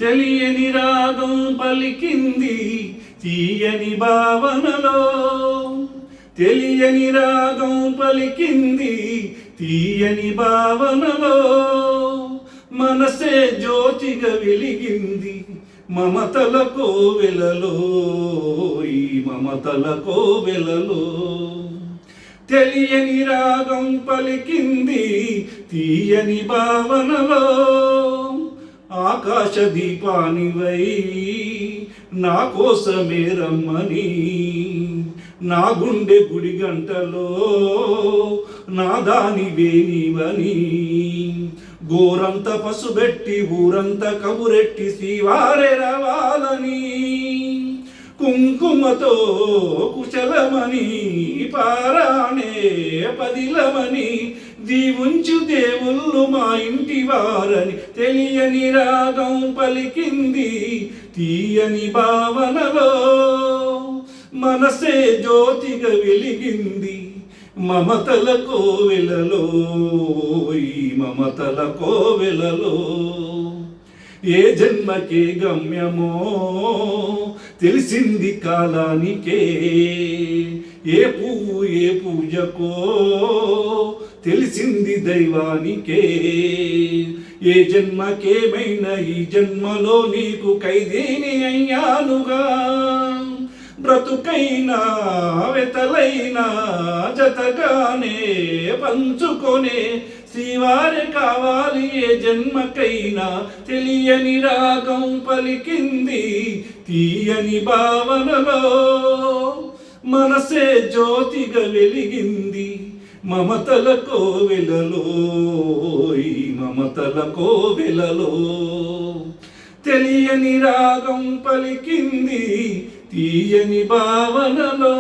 తెలియని రాగం పలికింది తీయని భావనలో. తెలియని రాగం పలికింది తీయని భావనలో. మనసే జ్యోతిగా వెలిగింది మమతల కోవెలలో. ఈ మమతల కోవెలలో తెలియని రాగం పలికింది తీయని భావనలో. ఆకాశ దీపానివై నా కోసమే రమ్మని, నా గుండె గుడి గంటలో నా దానివే నీవని. గోరంత పసుబెట్టి ఊరంత కబురెట్టి శ్రీవారే రావాలని, కుంకుమతో కుశలమని పారాణే పదిలమని దీవుంచు దేవుళ్ళు మా ఇంటి వారని. తెలియని రాగం పలికింది తీయని భావనలో. మనసే జ్యోతిగా వెలిగింది మమతల కోవెలలో. ఈ మమతల కోవెలలో ఏ జన్మకే గమ్యమో తెలిసింది కాలానికే. ఏ పువ్వు ఏ పూజకో తెలిసింది దైవానికే. ఏ జన్మకేమైనా ఈ జన్మలో నీకు ఖైదీని అయ్యానుగా. బ్రతుకైనా వెతలైనా జతగానే పంచుకొనే శ్రీవారే కావాలి ఏ జన్మకైనా. తెలియని రాగం పలికింది తీయని భావనలో. మనసే జ్యోతిగా వెలిగింది మమతల కోవెలలో. ఈ మమతల కోవెలలో తెలియని రాగం పలికింది తీయని భావనలో.